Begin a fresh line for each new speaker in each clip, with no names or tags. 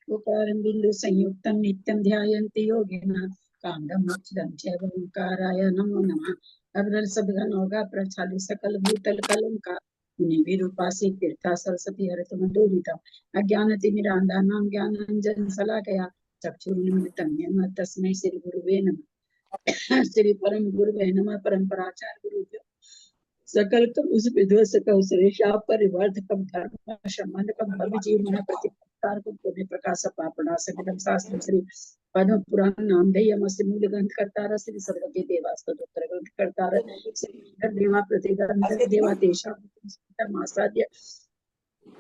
उकारं बिंदु संयुक्तं नित्यं ध्यायन्ति योगिनः कांडं मोक्षदं चैव ओंकाराय नमो नमः। अग्रल सद्गनोगा प्रचालि सकल भूतल कलंका मुनि विरूपासी तीर्था सरस्वती हरत मंडोलिता अज्ञानतिमिरान्धानां ज्ञानाञ्जन शलाकया चक्षुरुन्मिलितं येन तस्मै श्री गुरुवे नमः। श्री परम गुरुवे नमः। परम्पराचार्य गुरुभ्यो सकल कम उस विध्वंस कम सुरेश आप परिवार कम धर्म शमन कम भव्य जीवन प्रतिकार को पुण्य प्रकाश पापना समितम शास्त्र श्री पद्म पुराण नाम देयमस्य मूल ग्रंथ करतार श्री सर्वज्ञ देवास्तोत्र ग्रंथ करतार श्री देवा प्रतिग्रंथ देवा तेषा मासाद्य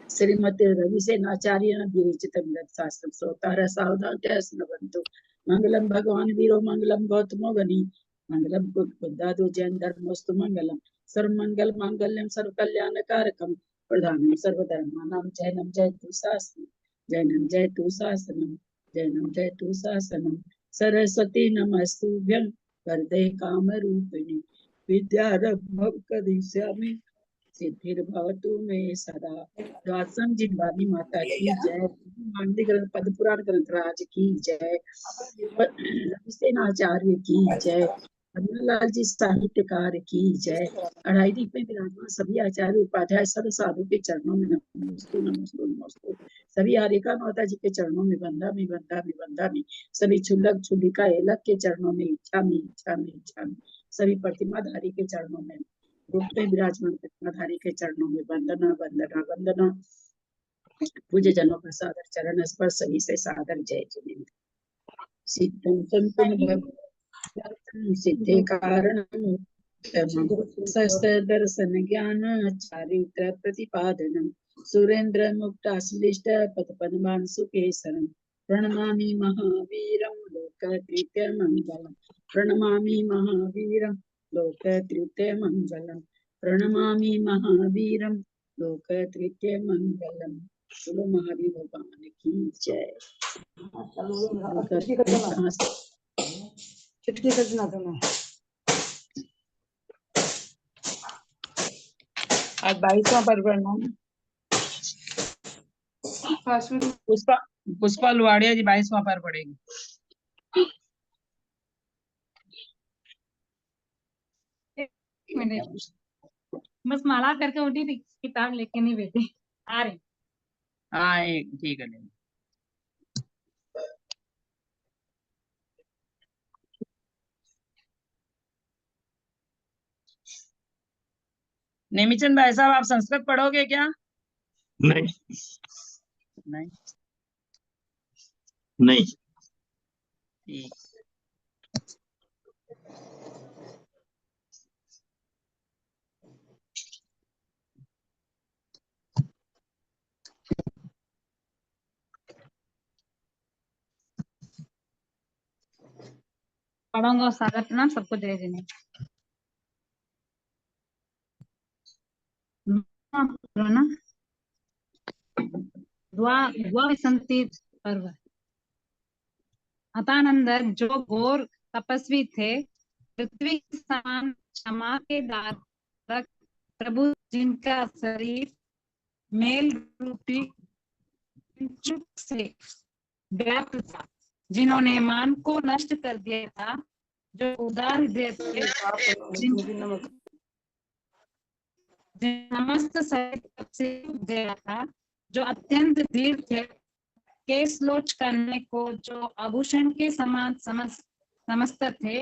श्रीमती रविसेनाचार्य विरचितं शास्त्रं श्रोतारः सावधान स्नवन्तु। मंगलम भगवान वीरो मंगलम गौतमो गणी मंगलम बुद्धादो जैन धर्मोस्तु मंगलम सर्वमंगल मांगल्यम सर्वकल्याणकारकम प्रधानम सर्वधर्माणां जैनम जयतु शास्त्रम जैनम जयतु शास्त्रम जैनम जयतु शास्त्रम सरस्वती नमस्तुभ्यं वरदे कामरूपिणी विद्यारंभं करिष्यामि सिद्धिर्भवतु मे सदा। द्वादशम जिनवानी माता की जय। मांडलिक ग्रंथ पद्म पुराण ग्रंथ राज की जय। रविसेनाचार्य की जय। अन्नलाल जी साहित्यकार की जय। अढ़ाई दीप में विराजमान सभी आचार्य उपाध्याय सब साधु के चरणों में नमस्तु नमस्तु नमस्तु। सभी हारिका माता जी के चरणों में बंदा में बंदा में बंदा में। सभी छुल्लक छुल्लिका एलक के चरणों में इच्छा में इच्छा में इच्छा में। सभी प्रतिमाधारी के चरणों में रूप में विराजमान प्रतिमाधारी के चरणों में वंदना वंदना वंदना। पूज्य जनों का सादर चरण स्पर्श सभी से सादर जय जिनेन्द्र। सिद्धं संपूर्ण भक्ति सिद्धे कारणं दर्शन ज्ञान चारित्र प्रतिपादनम सुरेंद्र मुक्ताश्लिष्ट पथपद्मान सुकेसरम प्रणमामि महावीरं लोककृत्य मंगलम प्रणमामि महावीरं लोककृत्य मंगलम प्रणमामि महावीरं लोककृत्य मंगलम। बोलो महावीर भगवान की जय।
चुटकी करना तुम्हें
आज 22वां पर्व पढ़ना पुष्पा लुवाड़िया जी 22वां पर्व पढ़ेगी।
बस माला करके उठी थी, किताब लेके नहीं बैठी। आ रही।
हाँ ठीक है। नेमीचंद भाई साहब आप संस्कृत पढ़ोगे क्या?
नहीं
नहीं
नहीं
ठीक।
पढ़ूंगा। सागर प्रणाम सबको जय जिने। ना द्वाविसंति पर्व। अतानंदर जो घोर तपस्वी थे, पृथ्वी समान क्षमा के धारक प्रभु जिनका शरीर मेल रूपी चुप से व्याप्त था, जिन्होंने मान को नष्ट कर दिया था, जो उदार हृदय थे, समस्त सहित से गया था, जो अत्यंत धीर थे, केस लोच करने को जो आभूषण के समान समस्त थे,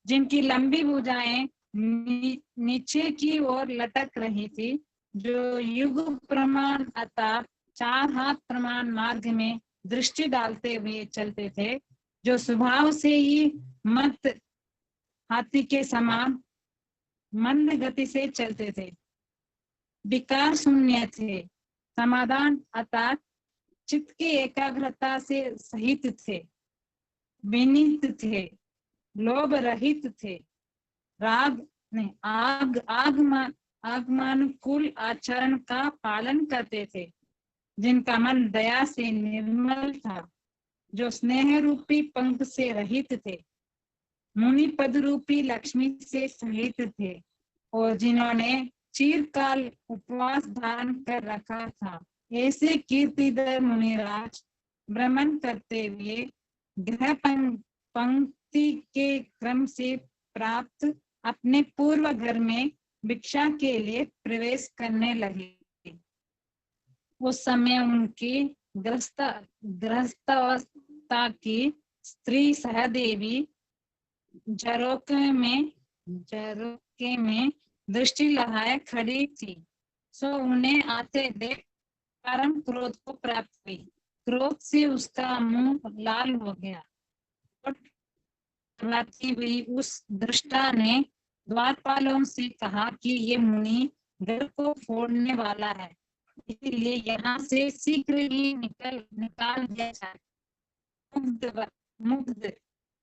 जिनकी लंबी भुजाएं नीचे की ओर लटक रही थी, जो युग प्रमाण अर्थात 4 हाथ प्रमाण मार्ग में दृष्टि डालते हुए चलते थे, जो स्वभाव से ही मत हाथी के समान मंद गति से चलते थे, विकार शून्य थे, समाधान अर्थात चित्त की एकाग्रता से सहित थे, विनीत थे, लोभ रहित थे, आगमानुकूल आचरण का पालन करते थे, जिनका मन दया से निर्मल था, जो स्नेह रूपी पंख से रहित थे, मुनि पद रूपी लक्ष्मी से सहित थे, और जिन्होंने चिरकाल उपवास धारण कर रखा था। ऐसे कीर्तिधर मुनिराज भ्रमण करते हुए गृह पंक्ति के क्रम से प्राप्त अपने पूर्व घर में भिक्षा के लिए प्रवेश करने लगे। उस समय उनकी गृहस्थावस्था की स्त्री सहदेवी झरोके में दृष्टि लगाए खड़ी थी। सो उन्हें आते देख परम क्रोध को प्राप्त हुई। क्रोध से उसका मुंह लाल हो गया। हुई उस दृष्टा ने द्वारपालों से कहा कि ये मुनि घर को फोड़ने वाला है, इसलिए यहाँ से शीघ्र ही निकाल दिया जाए। मुग्ध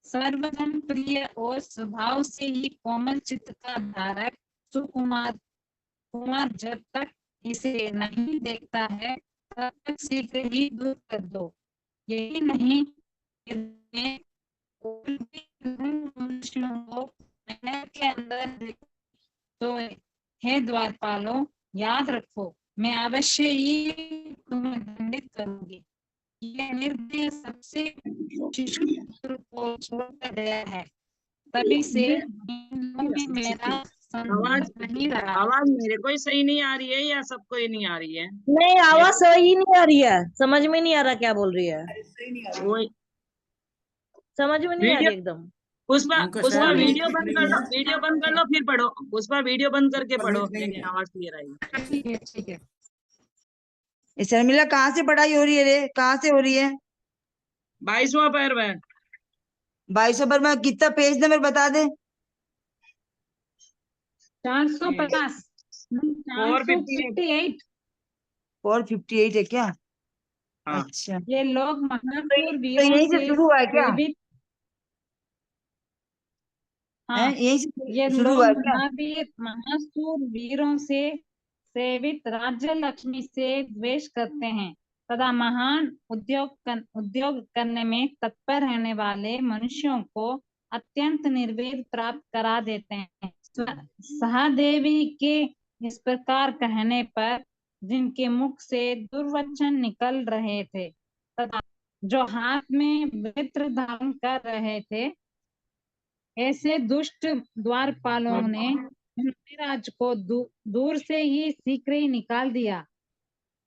सर्वजन प्रिय और स्वभाव से ही कोमल चित्त का धारक कुमार जब तक इसे नहीं देखता है तब तक शीघ्र ही दूर कर दो। यही नहीं मनुष्यों को के अंदर तो हे द्वारपालों, याद रखो मैं अवश्य ही तुम्हें दंडित करूंगी। ये निर्दय सबसे शिशु को छोड़कर गया है, तभी से मेरा
आवाज
नहीं रहा।
आवाज मेरे को ही सही नहीं आ रही है या सबको ही नहीं आ रही है?
नहीं, आवाज सही नहीं आ रही है, समझ में नहीं आ रहा क्या बोल रही है,
वो
समझ में नहीं आ रही एकदम।
पुष्पा
शायद
वीडियो बंद कर लो, वीडियो बंद कर लो फिर पढ़ो। पुष्पा वीडियो बंद करके पढ़ो, लेकिन आवाज क्लियर आएगी।
ठीक है।
शर्मिला कहाँ से पढ़ाई हो रही है रे, कहाँ से हो रही है?
22वां पैर में
22 पर मैं कितना पेज नंबर बता दे।
450 458
458 है क्या?
हाँ।
अच्छा,
ये लोग महापुर
तो
वीरों
यहीं से
से
शुरू हुआ है क्या?
सेवित, हाँ,
यहीं से
ये
शुरू
लोग
हुआ है क्या?
महासूर वीरों से सेवित राज्य लक्ष्मी से द्वेष करते हैं तथा महान उद्योग करने में तत्पर रहने वाले मनुष्यों को अत्यंत निर्वेद प्राप्त करा देते हैं। सहदेवी के इस प्रकार कहने पर जिनके मुख से दुर्वचन निकल रहे थे तथा जो हाथ में वस्त्र धारण कर रहे थे, ऐसे दुष्ट द्वारपालों ने मुनिराज को दूर से ही शीघ्र ही निकाल दिया।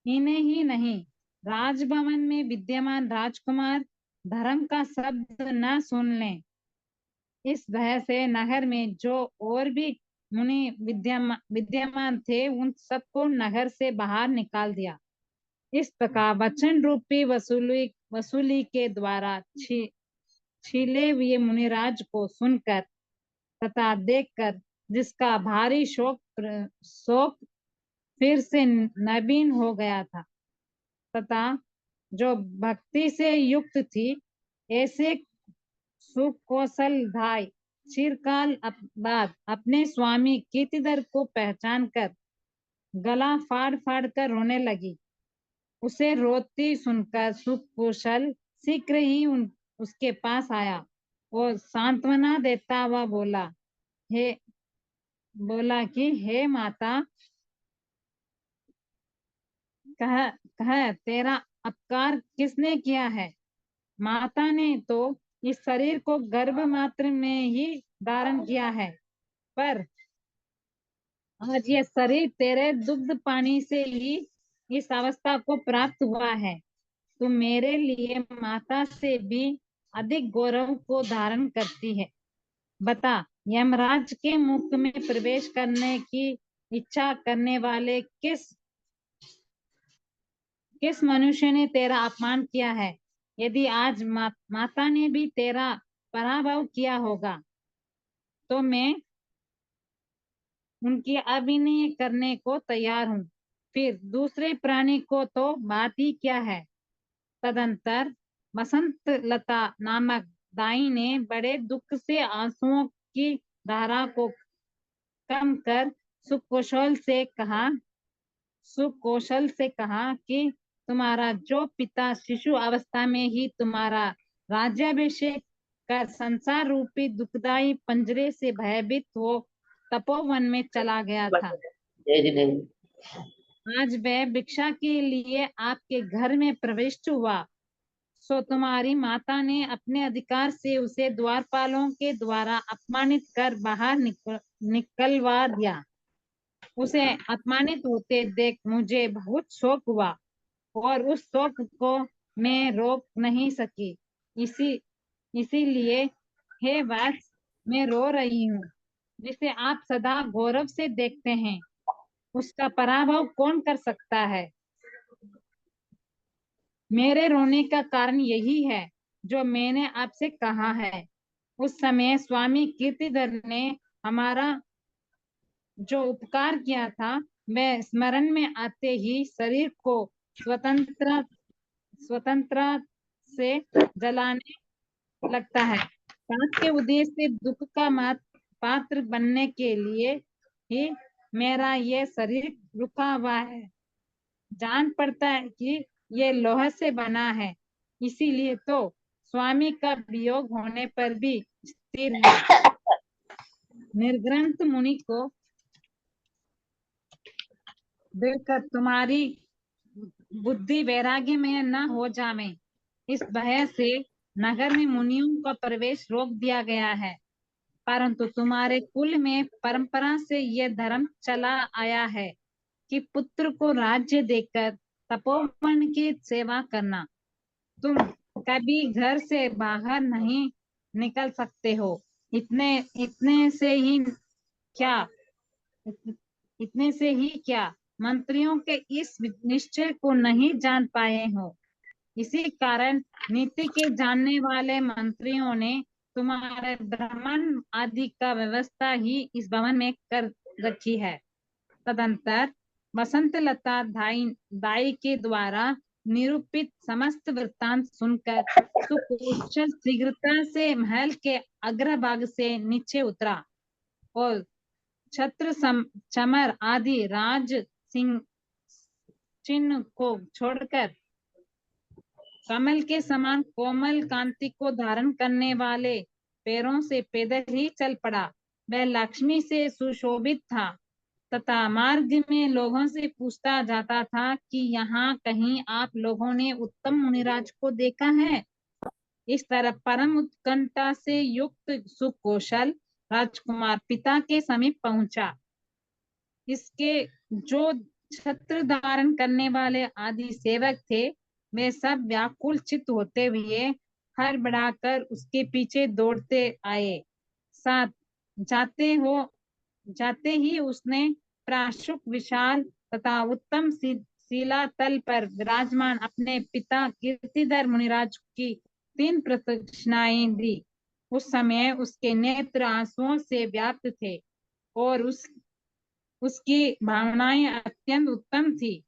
इन्हें ही नहीं, राजभवन में विद्यमान राजकुमार धर्म का शब्द न सुन लें, इस भय से नगर में जो और भी मुनि विद्यमान थे उन सबको नगर से बाहर निकाल दिया। इस प्रकार वचन रूपी वसूली के द्वारा छीले हुए मुनिराज को सुनकर तथा देखकर जिसका भारी शोक फिर से नवीन हो गया था तथा जो भक्ति से युक्त थी, ऐसे सुकौशल धाय चिरकाल बाद अपने स्वामी कीर्तिधर को पहचान कर गला फाड़ फाड़ कर रोने लगी। उसे रोती सुनकर सुकौशल शीघ्र ही उसके पास आया और सांत्वना देता हुआ बोला कि हे माता, कह तेरा अपकार किसने किया है? माता ने तो इस शरीर को गर्भ मात्र में ही धारण किया है, पर आज ये शरीर तेरे दुग्ध पानी से ही इस अवस्था को प्राप्त हुआ है। तो मेरे लिए माता से भी अधिक गौरव को धारण करती है। बता, यमराज के मुख में प्रवेश करने की इच्छा करने वाले किस मनुष्य ने तेरा अपमान किया है? यदि आज माता ने भी तेरा पराभव किया होगा तो मैं उनकी अभिनय करने को तैयार हूँ, फिर दूसरे प्राणी को तो बात ही क्या है। तदंतर बसंत लता नामक दाई ने बड़े दुख से आंसुओं की धारा को कम कर सुकौशल से कहा कि तुम्हारा जो पिता शिशु अवस्था में ही तुम्हारा राज्याभिषेक कर संसार रूपी दुखदाई पंजरे से भयभीत हो तपोवन में चला गया था, आज वह भिक्षा के लिए आपके घर में प्रविष्ट हुआ, सो तुम्हारी माता ने अपने अधिकार से उसे द्वारपालों के द्वारा अपमानित कर बाहर निकलवा दिया। उसे अपमानित होते देख मुझे बहुत शोक हुआ और उस शोक को मैं रोक नहीं सकी। इसीलिए हे वत्स, मैं रो रही हूँ। जिसे आप सदा गौरव से देखते हैं, उसका पराभव कौन कर सकता है? मेरे रोने का कारण यही है जो मैंने आपसे कहा है। उस समय स्वामी कीर्तिधर ने हमारा जो उपकार किया था, वह स्मरण में आते ही शरीर को स्वतंत्र से जलाने लगता है। पाप के उद्देश्य से दुख का पात्र बनने के लिए ही मेरा ये शरीर रुका हुआ है। जान पड़ता है कि ये लोहा से बना है, इसीलिए तो स्वामी का वियोग होने पर भी स्थिर है। निर्ग्रंथ मुनि को देखकर तुम्हारी बुद्धि वैराग्य में न हो जावे, इस भय से नगर में मुनियों का प्रवेश रोक दिया गया है। परंतु तुम्हारे कुल में परंपरा से यह धर्म चला आया है कि पुत्र को राज्य देकर तपोवन की सेवा करना। तुम कभी घर से बाहर नहीं निकल सकते हो। इतने से ही क्या मंत्रियों के इस निश्चय को नहीं जान पाए हो। इसी कारण नीति के जानने वाले मंत्रियों ने तुम्हारे ब्राह्मण आदि का व्यवस्था ही इस भवन में कर रखी है। तदंतर बसंत लता दाई के द्वारा निरूपित समस्त वृत्तांत सुनकर सुकुशल शीघ्रता से महल के अग्रभाग से नीचे उतरा और छत्र चमर आदि राज सिंह चिन्ह को छोड़कर कमल के समान कोमल कांति को धारण करने वाले पैरों से पैदल ही चल पड़ा। वह लक्ष्मी से सुशोभित था तथा मार्ग में लोगों से पूछता जाता था कि यहाँ कहीं आप लोगों ने उत्तम मुनिराज को देखा है। इस तरह परम उत्कंठा से युक्त सुकौशल राजकुमार पिता के समीप पहुंचा। इसके जो छत्र धारण करने वाले आदि सेवक थे, वे सब व्याकुल चित्त होते हुए हड़बड़ाकर उसके पीछे दौड़ते आए। साथ जाते ही उसने प्राशुक विशाल तथा उत्तम शिलातल पर विराजमान अपने पिता कीर्तिधर मुनिराज की 3 प्रदक्षिणाएं दी। उस समय उसके नेत्र आंसुओं से व्याप्त थे और उसकी भावनाएं अत्यंत उत्तम थी।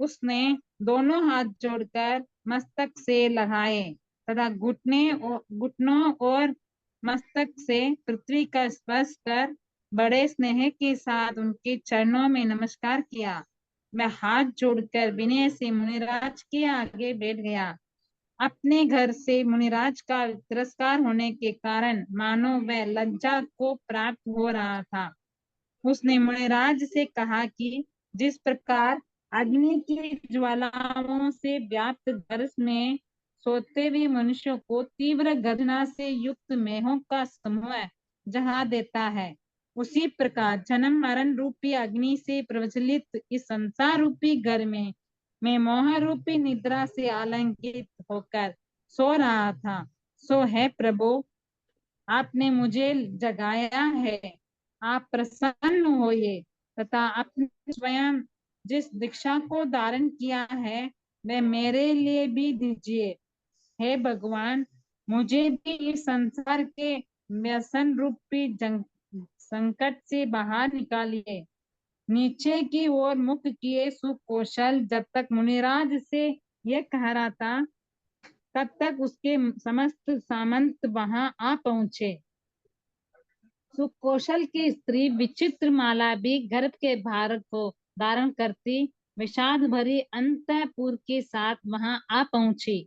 उसने दोनों हाथ जोड़कर मस्तक से लगाए तथा घुटनों और मस्तक से पृथ्वी का स्पर्श कर बड़े स्नेह के साथ उनके चरणों में नमस्कार किया। मैं हाथ जोड़कर विनय से मुनिराज के आगे बैठ गया। अपने घर से मुनिराज का तिरस्कार होने के कारण मानो वह लज्जा को प्राप्त हो रहा था। उसने मुनिराज से कहा कि जिस प्रकार अग्नि की ज्वालाओं से व्याप्त घर में सोते हुए मनुष्य को तीव्र गर्जना से युक्त मेहों का समूह जहा देता है, उसी प्रकार जन्म मरण रूपी अग्नि से प्रज्वलित इस संसार रूपी घर में मैं मोह रूपी निद्रा से आलंकित होकर सो रहा था। सो है प्रभु, आपने मुझे जगाया है, आप प्रसन्न होइए तथा अपने स्वयं जिस दीक्षा को धारण किया है वह मेरे लिए भी दीजिए। हे भगवान, मुझे भी इस संसार के व्यसन रूपी संकट से बाहर निकालिए। नीचे की ओर मुख किए सुकौशल जब तक मुनिराज से यह कह रहा था, तब तक उसके समस्त सामंत वहां आ पहुंचे। सुकौशल की स्त्री विचित्र माला भी गर्भ के भार को धारण करती विषाद भरी अंतःपुर के साथ वहां आ पहुंची।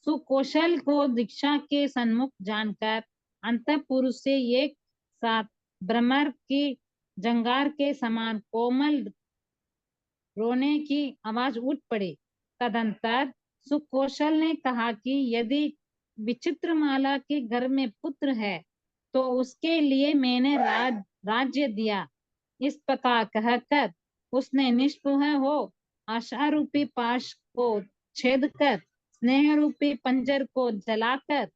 सुकौशल को दीक्षा के सन्मुख जानकर अंतःपुर से एक साथ भ्रमर की जंगार के समान कोमल रोने की आवाज उठ पड़ी। तदंतर सुकौशल ने कहा कि यदि विचित्रमाला के घर में पुत्र है तो उसके लिए मैंने राज्य दिया। इस प्रकार कहकर उसने निष्प्रिय हो आशा रूपी पाश को छेद कर, स्नेह रूपी पंजर को जलाकर,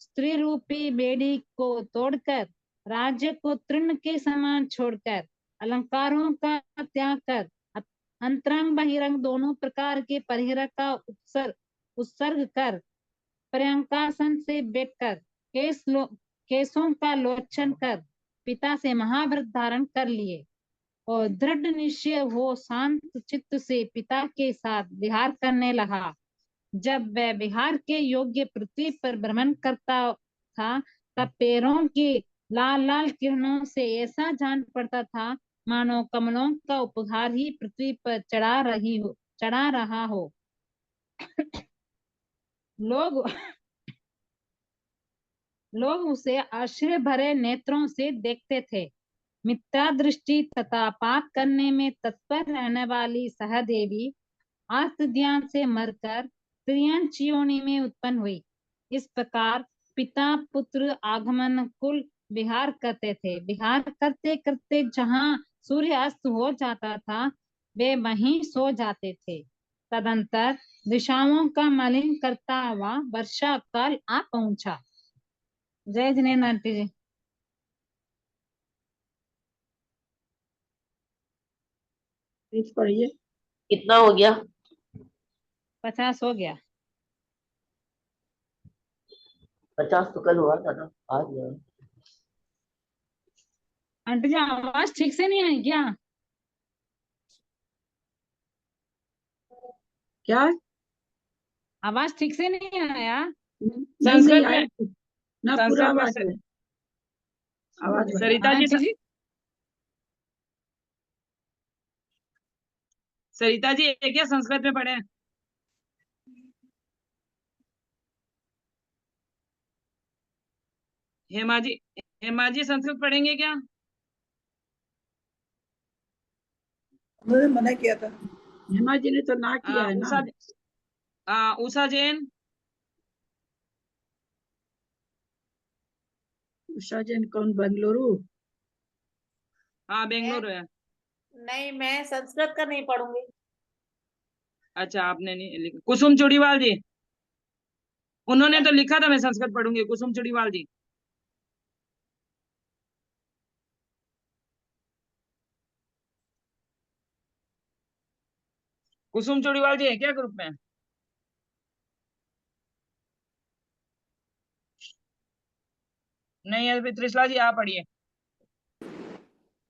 स्त्री रूपी बेड़ी को तोड़कर, राज्य को तृण के समान छोड़कर, अलंकारों का त्याग कर, अंतरंग बहिरंग दोनों प्रकार के परिहर का उत्सर्ग कर, पर्यंकासन से बैठकर केसों का लोचन कर पिता से महाव्रत धारण कर लिए और दृढ़ निश्चय हो शांत चित्त से पिता के साथ विहार करने लगा। जब वह विहार के योग्य पृथ्वी पर भ्रमण करता था तब पैरों की लाल लाल किरणों से ऐसा जान पड़ता था मानो कमलों का उपहार ही पृथ्वी पर चढ़ा रहा हो। लोग उसे आश्चर्य भरे नेत्रों से देखते थे। मिथ्या दृष्टि तथा पाप करने में तत्पर रहने वाली सहदेवी आत्मज्ञान से मरकर स्त्रियां चियोनी में उत्पन्न हुई। इस प्रकार पिता पुत्र आगमन कुल विहार करते थे। विहार करते करते जहाँ सूर्य अस्त हो जाता था वे वहीं सो जाते थे। तदंतर दिशाओं का मलिन करता हुआ वर्षा काल आ पहुंचा। जय जिनेन्द्र आंटी जी।
पढ़िए।
कितना हो गया?
50 हो गया।
50 तो कल हुआ था ना, आज हुआ।
आंटी जी आवाज ठीक से नहीं आई क्या?
क्या?
आवाज ठीक से नहीं आया?
नहीं
संस्कृत में,
आई ना, पूरा
संस्कृत में
आवाज है। आवाज बढ़िया।
सरिता जी,
आंटी जी
सरिता जी ये क्या संस्कृत में पढ़े हैं? हेमा जी संस्कृत पढ़ेंगे क्या?
उन्होंने मना किया था।
हेमा जी ने तो ना किया है ना।
उषा जैन,
उषा जैन कौन? बेंगलुरु?
हाँ बेंगलुरु है।
नहीं, मैं संस्कृत का नहीं पढ़ूंगी।
अच्छा आपने नहीं लिखा। कुसुम चुड़ीवाल जी, उन्होंने तो लिखा था मैं संस्कृत पढ़ूंगी। कुसुम चुड़ीवाल जी, कुसुम चुड़ीवाल जी है क्या ग्रुप में? नहीं है तो त्रिशला जी आप पढ़िए।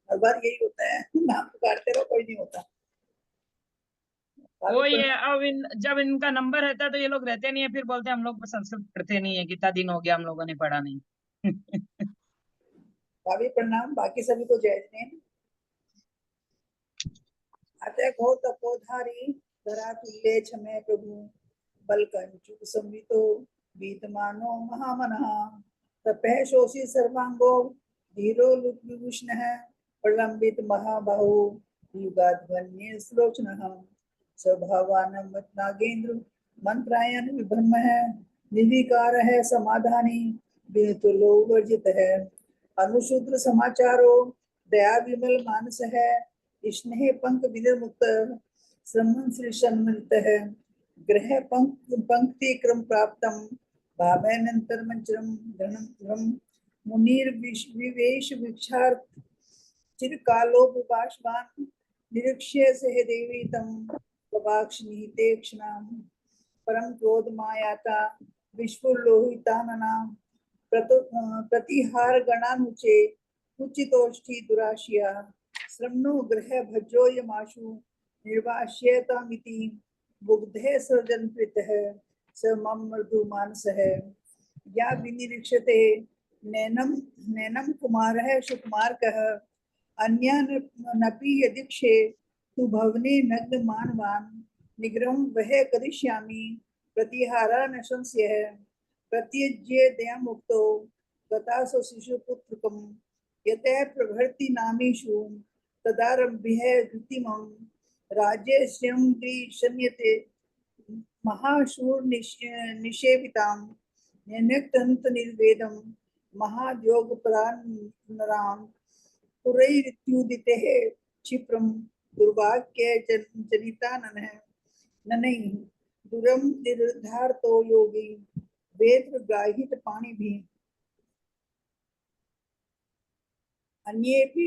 हर बार यही होता है, नाम पुकारते रहो, कोई नहीं होता।
वो ये अब जब इनका नंबर रहता है तो ये लोग रहते नहीं है, फिर बोलते हैं हम लोग संस्कृत पढ़ते नहीं है, कितना दिन हो गया हम लोगों ने पढ़ा नहीं।
भाभी प्रणाम, बाकी सभी को जय जैन। अतः घोर तपोधारी धरा तुल्य छमे प्रभु बल कंचुक संवितो वीतमानो महामनः तपः शोषी सर्वांगो धीरो लुब्धविभूषणः प्रलंबित महाबाहु युगाध्वन्य श्लोचनः स्वभावान मत नागेंद्र मंत्रायन विभ्रम है निर्विकार है समाधानी विनतुलो वर्जित है अनुशूद्र समाचारो दया विमल मानस है स्नेह पंख विनिर्मुक्त श्रमण श्री सन्मिलित है ग्रह पंक्ति क्रम प्राप्तम भावैनंतर मंचरम धनम मुनीर विवेश विक्षार्थ चिरकालोपवासवान निरीक्ष्य सह देवी तम प्रभाक्षिणीते क्षणाम परम क्रोध मायाता विश्वलोहितानना प्रतिहार गणानुचे उचितोष्ठी दुराशिया श्रमणो ग्रह भज्योयमाशु निर्वाश्यतामिति बुग्धे सृजनकृतः स मम मृदु मानसः या विनिरीक्षते नैनम कुमारः सुकुमारकः अन्यानपि यदीक्षे तु भवने नग्न मानवान् निग्रहं वह करिष्यामि प्रतिहारा न संशयः प्रत्यज्य दया मुक्तो गतासो शिशुपुत्रकम् यतः प्रभृति नामीषु तदारभ्य द्वितीयं राज्ये श्रियं महाशूर निषेवितां नित्यंत निर्वेदं महायोग प्राणराम पुरैरित्युदिते क्षिप्रं दुर्भाग्य जनिता ननैः दुरं निर्धारतो योगी वेद गाहित पाणी भी अन्येपि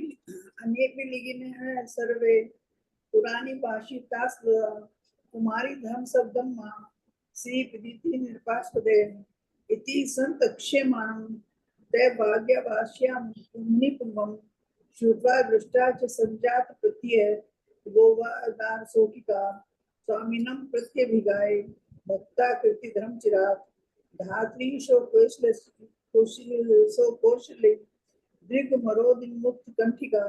लिखिनः सर्वे पुराणी भाषितास् कुमारी धर्म शब्दम श्री विदिति निर्पास्पदे इति संतक्षेमानं ते भाग्यवास्यां मुनिपुंगं श्रुत्वा दृष्टा च संजात प्रत्यय गोवादार शोकिका स्वामिनं प्रत्यभिगाय भक्ता कृति धर्म चिराग धात्री शो कौशले दृग मरोदिन्मुक्त कंठिका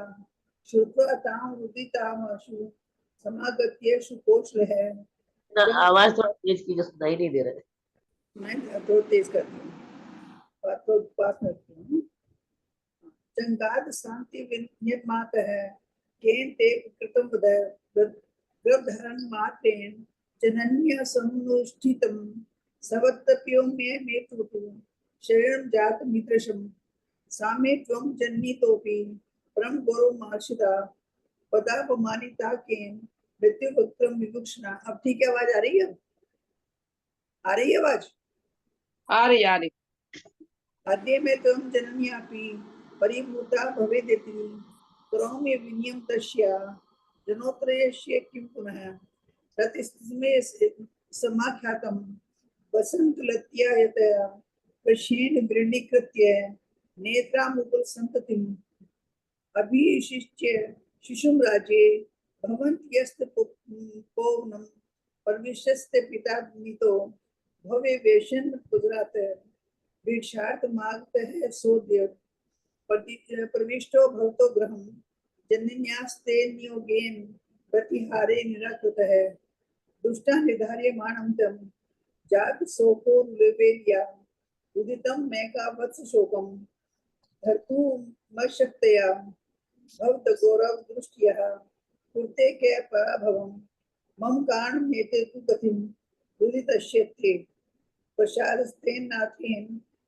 श्रुत्वा तां रुदितामशु समागत्येषु कौशलः
ना आवाज थोड़ा तेज कीजिए, सुनाई नहीं दे रहा है।
मैं थोड़ा तेज करती हूँ, बात को पास में रखती हूँ। जंगाद शांति विनियत है केन ते कृतम वदय गर्भधारण मात्रेन जनन्य समुष्ठितम सवत्तप्यो मे कृतु शरीरं जात मित्रशम सामे त्वं जन्नितोपि परम गौरव मार्षिता पदापमानिता केन मृत्यु वक्त्रम विभुक्षणा। अब ठीक है, आवाज आ रही है? आ रही है आवाज?
आ रही
आद्य में त्वं जनन्यापि परिभूता भवेदिति करोमि विनियम तस्या जनोत्रयस्य किं पुनः ततिस्मे समाख्यातम वसंतलत्या यतया पश्येन वृणीकृत्य नेत्रामुपल संततिम अभिशिष्य शिशुम राजे भवन्त्यस्त पौनम परविश्यस्ते पिता नीतो भवे वेशन गुजरात भिक्षार्थ मागतः सोद्य प्रविष्टो भवतो ग्रहं जनन्यास्ते नियोगेन प्रतिहारे निराकृतः दुष्टा निर्धार्यमाणं तं जात शोको निवेद्या उदितं मेघावत्स शोकं धर्तु मशक्तया भवत गौरव दृष्टियः कुर्ते के पराभवं मम कारणं नेते तु कथिं उदितश्यते प्रसादस्तेन नाथेन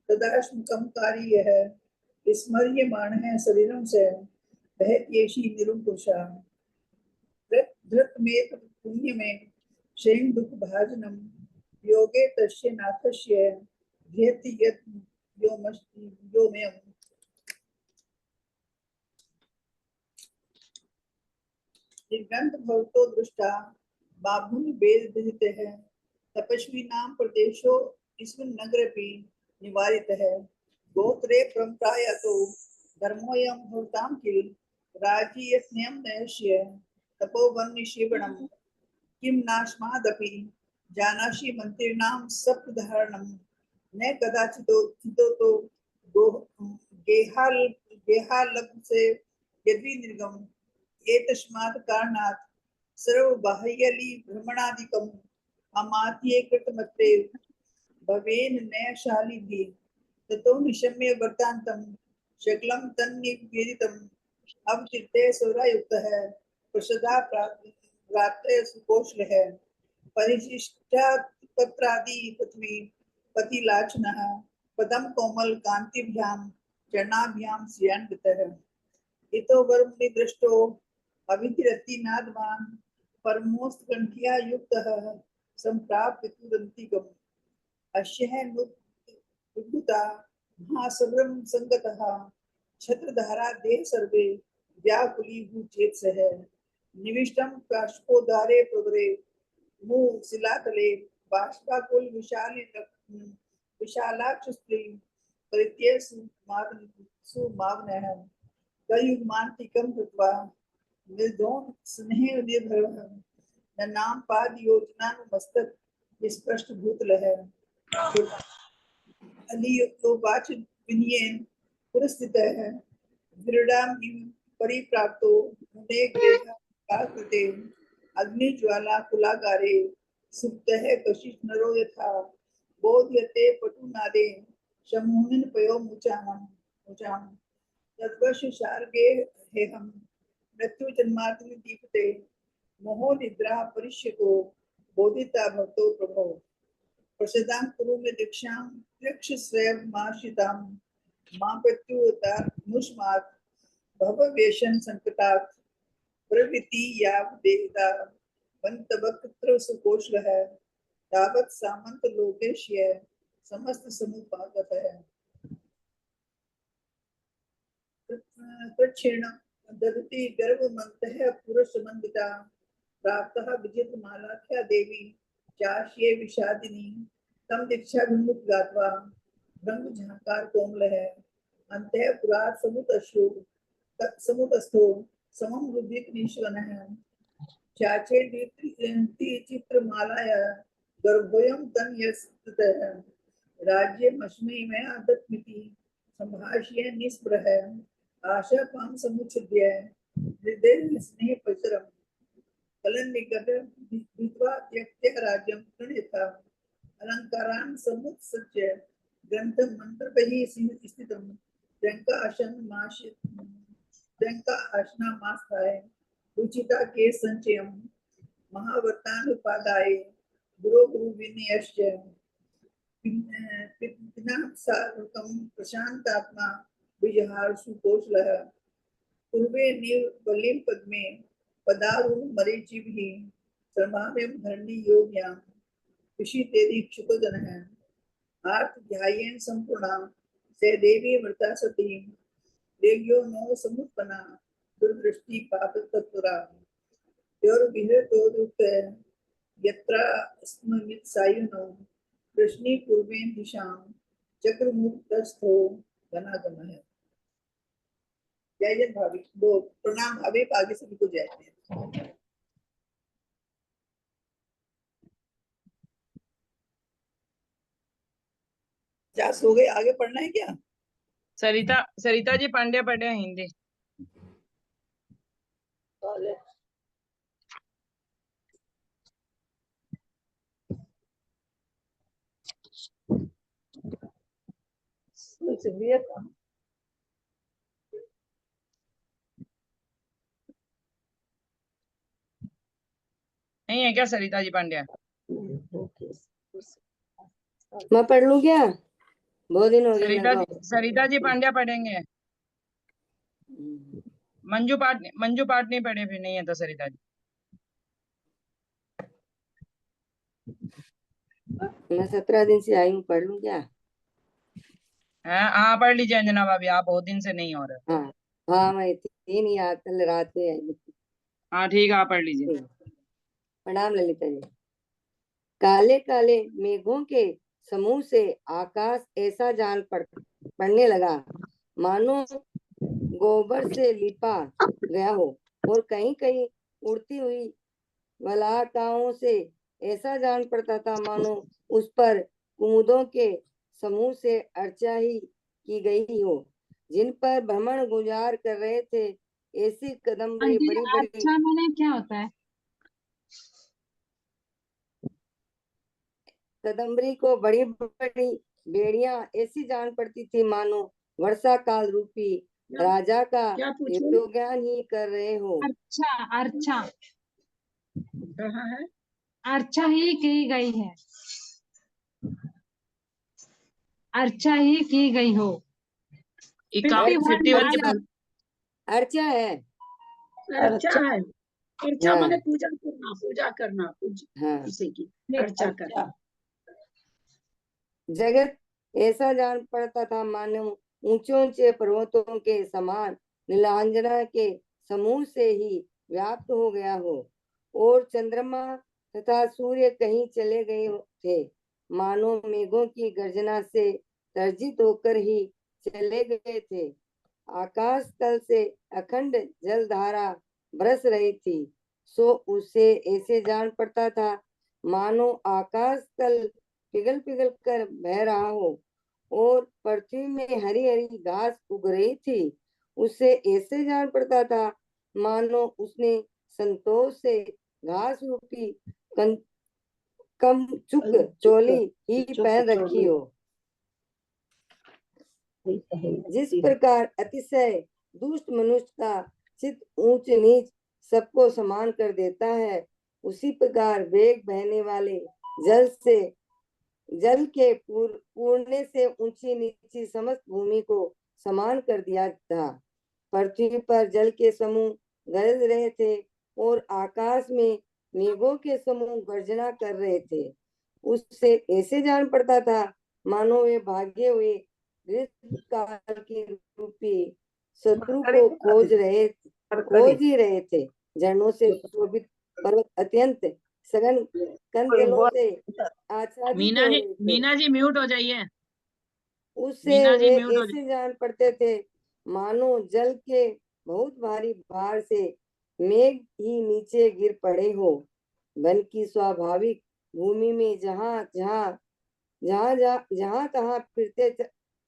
तदाश्मकं कार्यः स्मर्यमाणः शरीरं से बहत्येषि निरुपुषा धृत में पुण्य में शयन दुख भाजनम योगे तस्य नाथस्य ध्येति यत् योमयम् निर्गंध भवतो दृष्टा बाभुन वेद विदित है तपस्वी नाम प्रदेशो इसमें नगरपि निवारित है गोत्रे परंपराया तो धर्मोयम भवताम किल राज्यस्नेयम नयस्य तपोवन निषेवणम किम नाशमादपि जानासि मंत्रिणां सप्तधारणम न कदाचितो चितो तो गेहालब से यदि निर्गम एतस्मात् कारणात् सर्वबाह्यली भ्रमणादिकम् अमात्ये कृतमत्ते भवेन नयशाली भी ततो निशम्य वर्तांतम शकलम तन्निवेदितम अवतीर्थे सौरायुक्तः प्रसदा प्राप्त सुकोशल है परिशिष्टा पत्रादि पृथ्वी पतिलाचनः पदम कोमल कांतिभ्यां चरणाभ्यां श्रियान्वितः इतो वर्मुनि दृष्टो अभितिरति नादवान परमोस्तकंठिया युक्तः संप्राप्य तुरंतिकम् अश्यः नुद्भुता महासब्रम संगतः छत्रधारा देह सर्वे व्याकुलीभूचेतसः निविष्टं काष्पोदारे प्रवरे मुः शिलातले बाष्पाकुल विशालाक्ष स्त्री परित्य सुमावनः कलयुगमान्तिकं कृत्वा निर्धोम स्नेह निर्भरः न नाम पाद योजना मस्तक विस्पष्ट भूतलः अलियो वाच विनयेन पुरस्थितः दृढ़ां परिप्राप्तो मुने गृह कृते अग्निज्वाला कुलागारे सुप्तः कशिश नरो यथा बोध्यते पटुनादे शमूहन पयो मुचाम तद्वश शार्गे हे हम मृत्यु जन्मार्थिनी दीपते मोहो निद्रा परिष्यको बोधिता भक्तो प्रभो प्रसिद्धां कुरु में दीक्षां यक्ष स्वयं मार्षितां मां प्रत्युता मुष्मात् भव वेशन संकटात् प्रवृत्ति याव देवता वंतवक्त्र सुकोश है तावत सामंत लोकेश्य समस्त समुपागत है कृच्छेण ददति गर्भमन्तः पुरुषमन्विता प्राप्तः विजित मालाख्या देवी चाश्ये विषादिनी तम दीक्षा विमुख गात्वा ब्रह्म झंकार कोमल है अंतः पुरात समुतस्थो समम रुद्धिक निश्वन है चाचे चित्र मालाया गर्भोयम तन यस्त है राज्य मश्मी में आदत्मिति संभाष्य निस्पृह है आशा पाम समुच्छिद्य हृदय स्नेह पचरम कलन निकट विद्वा त्यक्त्य राज्यम प्रणीता अलंकारान समुत्सज्य ग्रंथ मंत्र बहि स्थितम व्यंका आशना मास्थाय रुचिता के संचयम महावर्तान उपादाय गुरु विनयश्च पिनासारकम प्रशांतात्मा विजहार सुकोशलः पूर्वे निवलिम पद्मे पदारुण मरीचिभिः सर्वामेव धरणी योग्यां ऋषि तेरी क्षुतजन है आर्थ ध्यायेन संपूर्णा से देवी मृता सती देव्यो नो समुत्पन्ना दुर्दृष्टि पाप तत्पुरा योर विहर तो दुख यत्रा स्ममित सायुनो कृष्णी पूर्वेन दिशां चक्र मुक्तस्थो घनागम है। जय जय भाभी वो प्रणाम भाभी आगे सभी को जय जय। क्या सो गए आगे पढ़ना है क्या?
सरिता जी पांड्या पढ़े हैं हिंदी। नहीं है क्या सरिता जी पांड्या?
मैं पढ़ लूं क्या? बहुत दिन हो गए।
सरिता जी पांड्या पढ़ेंगे। मंजू पाठ नहीं पढ़े, फिर नहीं है तो सरिता जी।
मैं 17 दिन से आई हूँ, पढ़ लूं क्या?
हाँ पढ़ लीजिए अंजना भाभी, आप बहुत दिन से नहीं हो रहे।
हाँ हाँ मैं थी नहीं, आज कल रात में आई।
हाँ ठीक है, आप पढ़ लीजिए।
प्रणाम ललिता जी। काले काले मेघों के समूह से आकाश ऐसा जान पड़ने लगा मानो गोबर से लिपा गया हो, और कहीं कहीं उड़ती हुई मलाकाओं से ऐसा जान पड़ता था मानो उस पर कुमुदों के समूह से अर्चा ही की गई हो, जिन पर भ्रमण गुजार कर रहे थे। ऐसी कदम्बरी बड़ी बड़ी।
अच्छा माने क्या होता है?
कदम्बरी को बड़ी बड़ी बेड़ियां ऐसी जान पड़ती थी मानो वर्षा काल रूपी राजा का ज्ञान ही कर रहे हो।
अर्चा
कहाँ है?
अर्चा ही की गई है, अर्चा ही की गई हो।
अर्चा है,
अर्चा है। अर्चा माने पूजा करना किसी की अर्चा करना।
जगत ऐसा जान पड़ता था मानो ऊंचे ऊंचे पर्वतों के समान नीलांजना के समूह से ही व्याप्त हो गया हो, और चंद्रमा तथा सूर्य कहीं चले गए थे, मानो मेघों की गर्जना से तर्जित होकर ही चले गए थे। आकाश तल से अखंड जलधारा बरस रही थी, सो उसे ऐसे जान पड़ता था मानो आकाश तल पिघल पिघल कर बह रहा हो, और पृथ्वी में हरी हरी घास उग रही थी। उसे ऐसे जान पड़ता था मानो उसने संतोष से घास रूपी कम चुक चोली ही पहन रखी हो। जिस प्रकार अतिशय दुष्ट मनुष्य का चित्त ऊंच नीच सबको समान कर देता है, उसी प्रकार वेग बहने वाले जल के पूर्णे से ऊंची नीची समस्त भूमि को समान कर दिया था। पृथ्वी पर जल के समूह गरज रहे थे और आकाश में मेघों के समूह गर्जना कर रहे थे। उससे ऐसे जान पड़ता था मानो वे भागे हुए काल की रूपी शत्रु को खोज ही रहे थे। झरनों से सुशोभित पर्वत अत्यंत सघन कंदलों से आच्छादित
मीना
हो
जी,
रहे थे।
मीना जी म्यूट हो जाइए।
उससे
मीना जी
वे
म्यूट हो
ऐसे जान पड़ते थे मानो जल के बहुत भारी भार से मेघ ही नीचे गिर पड़े हो। वन की स्वाभाविक भूमि में जहाँ तहाँ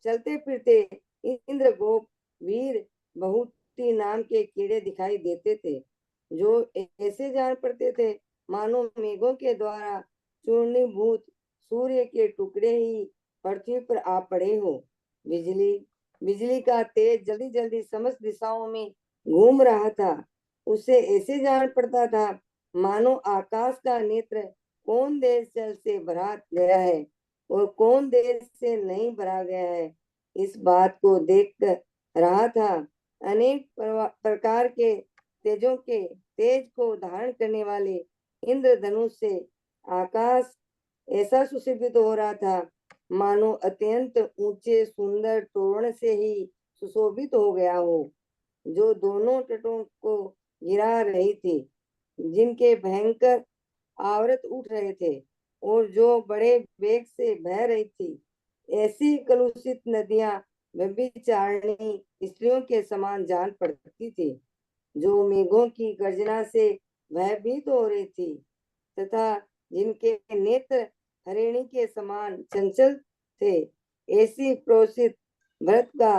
चलते फिरते इंद्र गोप वीर बहुती नाम के कीड़े दिखाई देते थे, जो ऐसे जान पड़ते थे मानो मेघों के द्वारा चूर्णीभूत सूर्य के टुकड़े ही पृथ्वी पर आ पड़े हो। बिजली का तेज जल्दी जल्दी समस्त दिशाओं में घूम रहा था। उसे ऐसे जान पड़ता था मानो आकाश का नेत्र कौन देश जल से भरा गया है और कौन देश से नहीं भरा गया है। इस बात को देख रहा था अनेक प्रकार के तेज को धारण करने वाले इंद्रधनुष से आकाश ऐसा सुशोभित हो रहा था मानो अत्यंत ऊंचे सुंदर तोरण से ही सुशोभित हो गया हो, जो दोनों तटों को गिरा रही थी, जिनके भयंकर आवृत उठ रहे थे और जो बड़े वेग से बह रही थी। ऐसी कलुषित नदियां व्यभिचारिणी स्त्रियों के समान जान पड़ती थी, जो मेघों की गर्जना से भयभीत हो रही थी तथा जिनके नेत्र हरिणी के समान चंचल थे। ऐसी प्रोषित व्रत का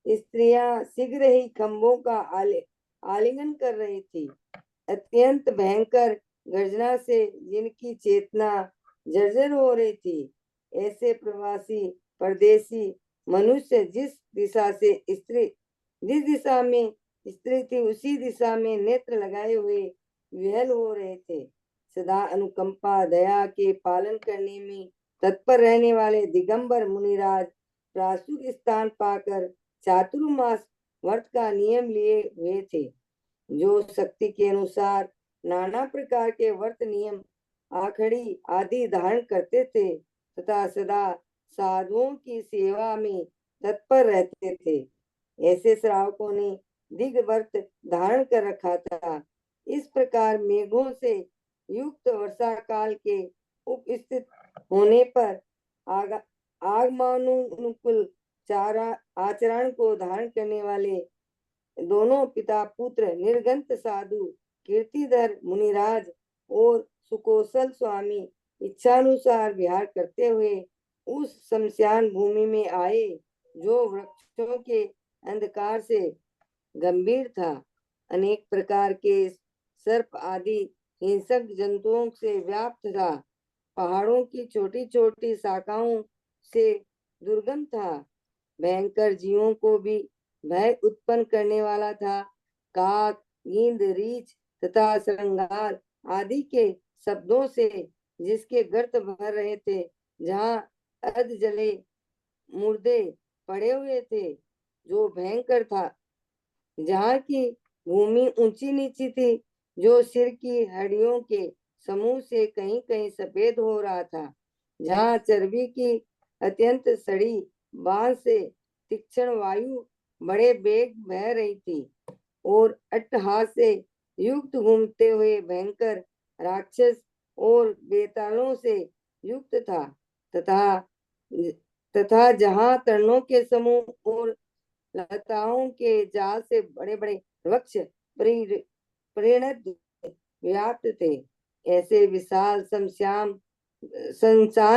स्त्रियां शीघ्र ही खंभों का आलिंगन कर रही थी। अत्यंत भयंकर गर्जना से जिनकी चेतना जर्जर हो रही थी, ऐसे प्रवासी परदेशी मनुष्य जिस दिशा में स्त्री थी उसी दिशा में नेत्र लगाए हुए विहल हो रहे थे। सदा अनुकंपा दया के पालन करने में तत्पर रहने वाले दिगंबर मुनिराज प्रासूर स्थान पाकर चातुर्मास व्रत का नियम लिए हुए थे, जो शक्ति के अनुसार नाना प्रकार के व्रत नियम आखड़ी आदि धारण करते थे तथा सदा साधुओं की सेवा में तत्पर रहते थे। ऐसे श्रावकों ने दिग व्रत धारण कर रखा था। इस प्रकार मेघों से युक्त वर्षा काल के उपस्थित होने पर आगमनानुकूल आचरण को धारण करने वाले दोनों पिता पुत्र निर्गंत साधु कीर्तिधर मुनिराज और सुकौशल स्वामी इच्छानुसार विहार करते हुए उस शमशान भूमि में आए, जो वृक्षों के अंधकार से गंभीर था। अनेक प्रकार के सर्प आदि हिंसक जंतुओं से व्याप्त था। पहाड़ों की छोटी छोटी शाखाओं से दुर्गम था। भयंकर जीवों को भी भय उत्पन्न करने वाला था। काक, नींद, रीछ तथा श्रृंगार आदि के शब्दों से जिसके गर्त भर रहे थे, जहाँ अध जले मुर्दे पड़े हुए थे, जो भयंकर था। जहाँ की भूमि ऊंची नीची थी, जो सिर की हड्डियों के समूह से कहीं कहीं सफेद हो रहा था। जहाँ चर्बी की अत्यंत सड़ी बांस से तीक्ष्ण वायु बड़े बेग बह रही थी और अट्टहास से युक्त घूमते हुए भयंकर राक्षस और बेतालों से युक्त था तथा जहाँ तरणों के समूह और लताओं के जाल से बड़े बड़े वृक्ष परिणत व्याप्त थे। ऐसे विशाल शमशान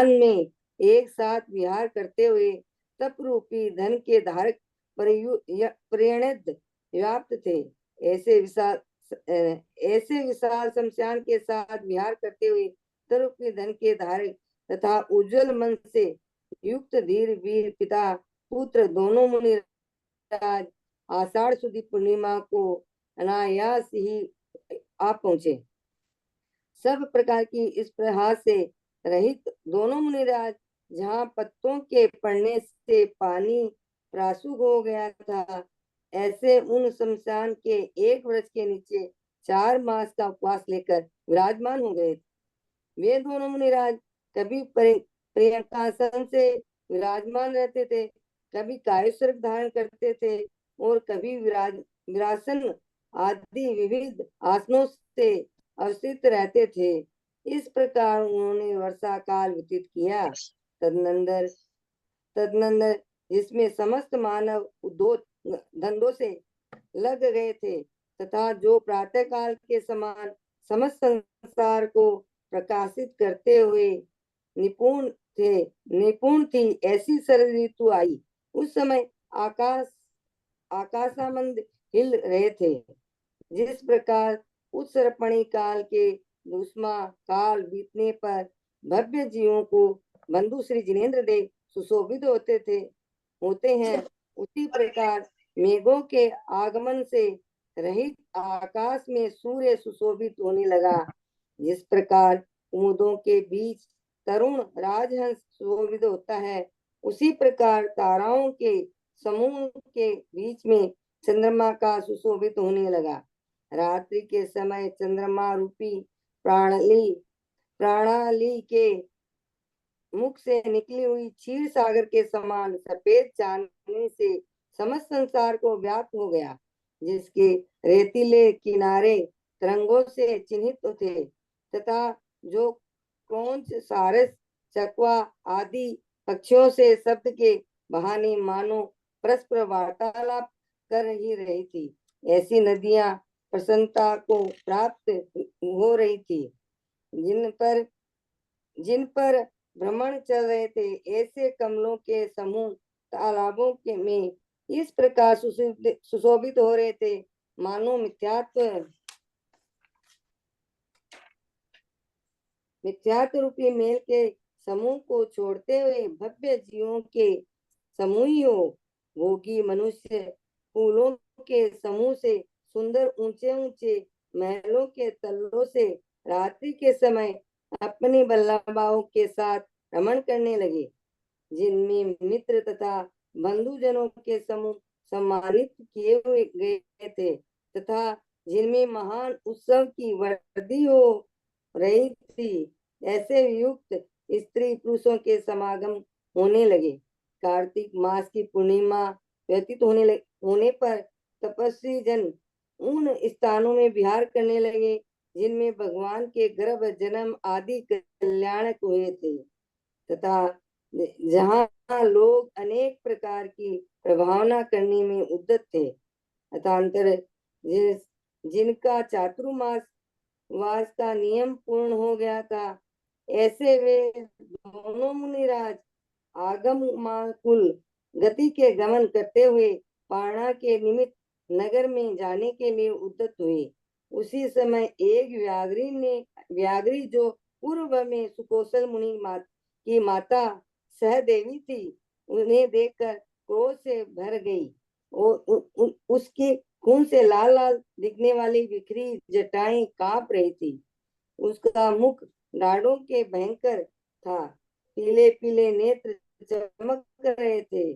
में एक साथ विहार करते हुए तप रूपी धन के धारक परिणत व्याप्त थे। ऐसे विशाल शमशान के साथ विहार करते हुए तप रूपी धन के धारक तथा उज्जवल मन से युक्त धीर वीर पिता पुत्र दोनों मुनिराज आषाढ़ शुद्ध पूर्णिमा को अनायास ही आ पहुंचे। सब प्रकार की इस प्रहार से रहित दोनों मुनिराज जहाँ पत्तों के पड़ने से पानी प्रासुग हो गया था, ऐसे उन शमशान के एक वृक्ष के नीचे 4 मास का उपवास लेकर विराजमान हो गए। वे दोनों मुनिराज कभी प्रियंकासन से विराजमान रहते थे, कभी कायस्वर्ग धारण करते थे और कभी विरासन आदि विविध आसनों से अवस्थित रहते थे। इस प्रकार उन्होंने वर्षा काल व्यतीत किया। तदनंतर जिसमें समस्त मानव धंधों से लग गए थे तथा जो प्रातः काल के समान समस्त संसार को प्रकाशित करते हुए निपुण थी, ऐसी शरद ऋतु आई। उस समय आकाशामंद हिल रहे थे। जिस प्रकार उत्सर्पणी काल के दूसमा काल बीतने पर भव्य जीवों को बंधु श्री जिनेन्द्र देव सुशोभित होते हैं, उसी प्रकार मेघों के आगमन से रहित आकाश में सूर्य सुशोभित होने लगा। जिस प्रकार कुमुदों के बीच तरुण राजहंस सुशोभित होता है, उसी प्रकार ताराओं के समूह के बीच में चंद्रमा का सुशोभित होने लगा। रात्रि के समय चंद्रमा रूपी प्रणाली के मुख से निकली हुई क्षीर सागर के समान सफेद चांदनी से समस्त संसार को व्याप्त हो गया, जिसके रेतीले किनारे तरंगों से चिन्हित थे तथा जो क्रौंच, सारस, चकवा आदि पक्षियों से शब्द के बहाने मानो परस्पर वार्तालाप कर ही रही थी। ऐसी नदियां प्रसन्नता को प्राप्त हो रही थी। जिन पर भ्रमण चल रहे थे, ऐसे कमलों के समूह तालाबों में इस प्रकार सुशोभित हो रहे थे, मानो मिथ्यात्व रूपी मेल के समूह को छोड़ते हुए भव्य जीवों के समूह हो। भोगी मनुष्य फूलों के समूह से सुंदर ऊंचे ऊंचे महलों के तल्लों से रात्रि के समय अपनी बल्लभाओं के साथ भ्रमण करने लगे, जिनमें मित्र तथा बंधुजनों के समूह सम्मानित किए हुए गए थे तथा जिनमें महान उत्सव की वर्दी हो रही थी। ऐसे युक्त स्त्री पुरुषों के समागम होने लगे। कार्तिक मास की पूर्णिमा व्यतीत होने पर तपस्वी जन उन स्थानों में विहार करने लगे जिनमें भगवान के गर्भ जन्म आदि कल्याणक हुए थे तथा जहाँ लोग अनेक प्रकार की प्रभावना करने में उद्यत थे। अथांतर जिनका चातुर्मास वास का नियम पूर्ण हो गया था, ऐसे वे दोनों मुनिराज आगम कुल गति के गमन करते हुए पारणा के निमित्त नगर में जाने के लिए उद्यत हुए। उसी समय एक व्याघ्री जो पूर्व में सुकौशल मुनि की माता सहदेवी थी, उन्हें देखकर क्रोध से भर गई और उसके खून से लाल लाल दिखने वाली बिखरी जटाएं कांप रही थी। उसका मुख दाढ़ों के भयंकर था, पीले पीले नेत्र चमक रहे थे।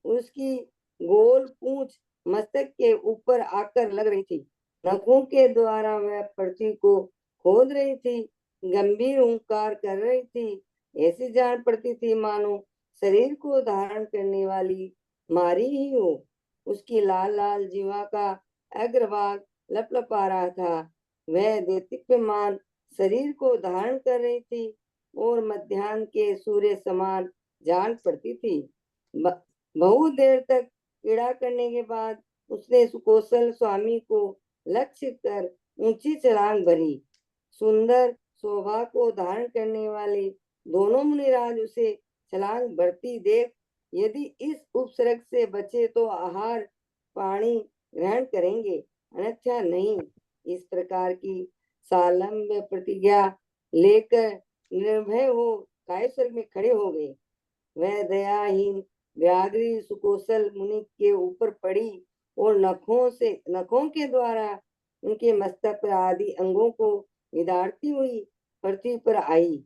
उसकी गोल पूंछ मस्तक के ऊपर आकर लग रही थी। नखों के द्वारा वह पृथ्वी को खोद रही थी, गंभीर हुंकार कर रही थी। ऐसी जान पड़ती थी मानो शरीर को धारण करने वाली मारी ही हो। उसकी लाल लाल जीवा का अग्रभाग लपलपा रहा था। वह देदीप्यमान शरीर को धारण कर रही थी और मध्याह्न के सूर्य समान जान पड़ती थी। बहुत देर तक क्रीड़ा करने के बाद उसने सुकौशल स्वामी को लक्ष्य कर ऊंची छलांग भरी। सुंदर शोभा को धारण करने वाले दोनों मुनिराज उसे छलांग भरती देख यदि इस उपसर्ग से बचे तो आहार पानी ग्रहण करेंगे, अन्यथा नहीं। इस प्रकार की सालंब प्रतिज्ञा लेकर निर्भय हो कायस्वर्ग में खड़े हो गए। वह दयाहीन व्याघ्री सुकोसल मुनि के ऊपर पड़ी और नखों के द्वारा उनके मस्तक पर आदि अंगों को विदारती हुई पृथ्वी पर आई।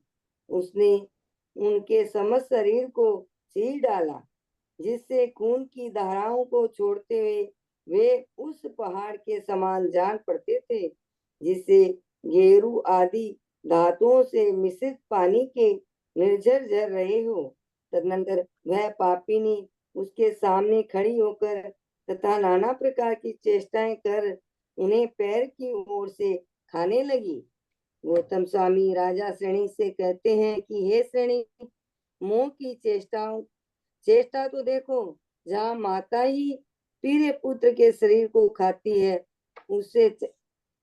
उसने उनके समस्त शरीर को चीर डाला, जिससे खून की धाराओं को छोड़ते हुए वे उस पहाड़ के समान जान पड़ते थे, जिससे गेरू आदि धातुओं से मिश्रित पानी के निर्झर झर रहे हो। तदनंतर वह पापिनी उसके सामने खड़ी होकर तथा नाना प्रकार की चेष्टाएं कर उन्हें पैर की ओर से खाने लगी। गौतम स्वामी राजा श्रेणी से कहते हैं कि हे श्रेणी, मोह की चेष्टा तो देखो, जहाँ माता ही पीरे पुत्र के शरीर को खाती है,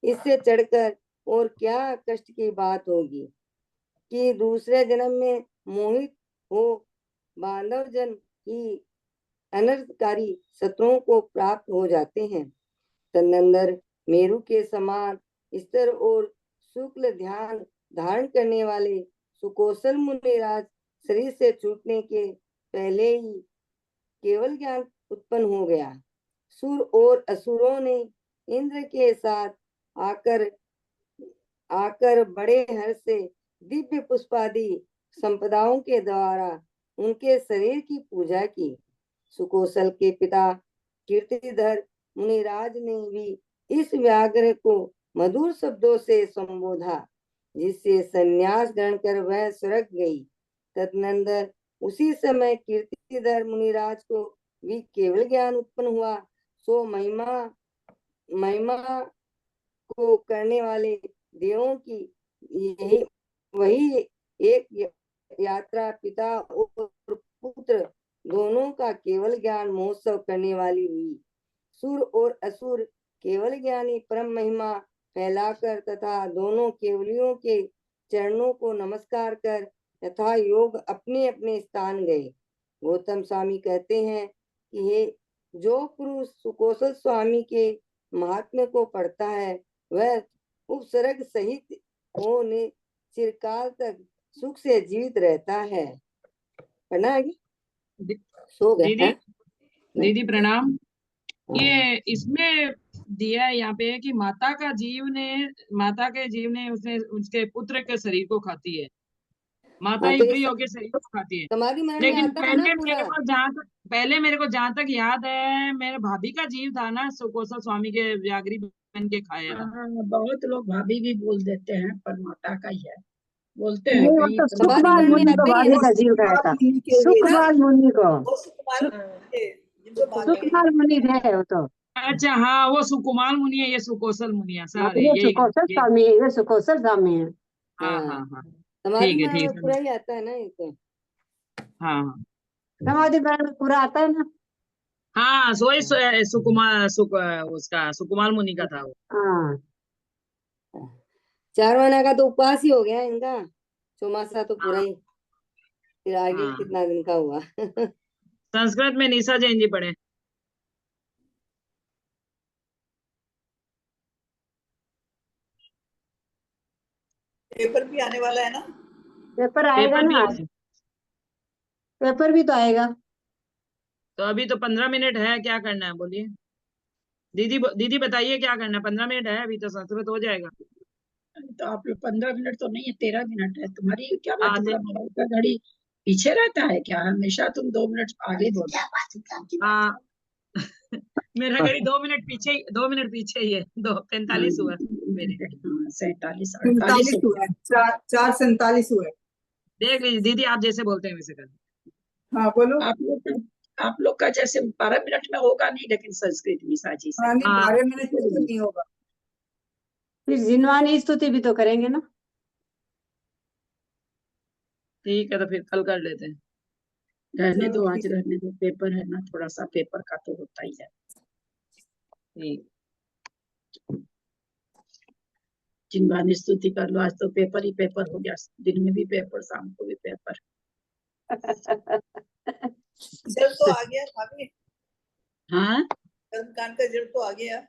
इससे चढ़कर और क्या कष्ट की बात होगी कि दूसरे जन्म में मोहित हो बांधव जन ही अनर्थकारी शत्रुओं को प्राप्त हो जाते हैं। तदनंतर मेरु के समान स्थिर और शुक्ल ध्यान धारण करने वाले सुकौशल मुनिराज शरीर से छूटने के पहले ही केवल ज्ञान उत्पन्न हो गया। सुर और असुरों ने इंद्र के साथ आकर बड़े हर्ष से दिव्य पुष्पादि संपदाओं के द्वारा उनके शरीर की पूजा की। सुकौशल के पिता कीर्तिधर मुनिराज ने भी इस व्याघ्र को मधुर शब्दों से संबोधा, जिससे संन्यास ग्रहण कर वह स्वर्ग गई। तदनंतर उसी समय कीर्तिधर मुनिराज को भी केवल ज्ञान उत्पन्न हुआ। सो महिमा को करने वाले देवों की यही वही एक यात्रा पिता और पुत्र दोनों का केवल ज्ञान महोत्सव करने वाली हुई। सुर और असुर केवल ज्ञानी परम महिमा फैलाकर तथा दोनों केवलियों के चरणों को नमस्कार कर तथा योग अपने अपने स्थान गए। गौतम स्वामी कहते हैं कि हे जो पुरुष सुकौशल स्वामी के महात्म्य को पढ़ता है, वह उपसर्ग सहित होने चिरकाल तक सुख से जीवित रहता है। पढ़ना है सो गए
दीदी
हैं?
दीदी प्रणाम। ये इसमें दिया है यहाँ पे कि माता के जीव ने उसके पुत्र के शरीर को खाती है। माता
हाँ,
ही
तो ये
फ्री होके शरीर को खाती है।
समाधि मरण में
लेकिन
आता है ना पूरा।
पहले मेरे को जहाँ तक याद है, मेरे भाभी का जीव था ना, सुकौशल स्वामी के व्याघ्री बन के खाया था।
हाँ, बहुत लोग भाभी भी बोल देते हैं, पर माता का ही है, बोलते हैं
नहीं, वो
कहीं
तो
पर।
समाधि
सुखपाल
मरण में
मुनि को
आता ही है
भाभी
ना।
का जीव गया था।
मुनि के लिए ना,
सुखपाल मुनि को,
वो सुकुमार थे, जिनको माता
सुखपाल मुनि थे वो तो।
अच्छा हाँ, वो सुकुमार मुनि है, ये सुकौशल मुनि है।
हाँ,
सारे
ये
यही
सुकौशल
ये-
स्वामी है, ये सुकौशल स्वामी है।
हाँ
हाँ,
हाँ हाँ,
समाधि
ठीक है
मरण
ठीक
में
है।
पूरा ही आता है ना ये तो।
हाँ हाँ
समाधि मरण में पूरा आता है ना।
हाँ, उसका सुकुमार मुनि का था वो।
हाँ,
4 महीना का तो उपवास ही हो गया इनका, चौमासा तो पूरा
हाँ
ही, फिर आगे
हाँ,
कितना दिन का हुआ।
संस्कृत में निशा जैन जी पढ़े।
पेपर भी आने वाला है ना।
पेपर आएगा
पेपर भी
ना आज, पेपर भी तो आएगा।
तो अभी तो 15 मिनट है, क्या करना है बोलिए दीदी बताइए क्या करना है। 15 मिनट है अभी तो, संस्कृत हो जाएगा।
तो आप लोग 15 मिनट तो नहीं है, 13 मिनट है। तुम्हारी क्या बात है,
हाँ
तुम्हारा मोबाइल का घड़ी पीछे रहता है क्या? हमेशा तुम 2 मिनट आगे बोलो।
हाँ मेरा घड़ी 2 मिनट पीछे ही है। 2:45 हुआ मेरे।
47
47
48
हुआ है, 4:47 हुआ है।
देख लीजिए दीदी, आप जैसे बोलते हैं वैसे कर।
हाँ बोलो।
आप लोग का जैसे 12 मिनट में होगा नहीं, लेकिन संस्कृत में साजी से।
हाँ नहीं,
हाँ
12 मिनट में तो नहीं होगा।
फिर जिनवानी स्तुति भी तो करेंगे ना।
ठीक है, तो फिर कल कर लेते हैं।
रहने
चलो
दो, आज
ठीक है।
रहने दो, पेपर है ना, थोड़ा सा पेपर का तो होता ही है।
ठीक।
जिनवानी स्तुति कर लो, आज तो पेपर ही पेपर हो गया, दिन में भी पेपर, शाम को भी पेपर।
रिजल्ट तो आ गया भाभी,
हाँ
कर्मकांड का रिजल्ट तो आ गया।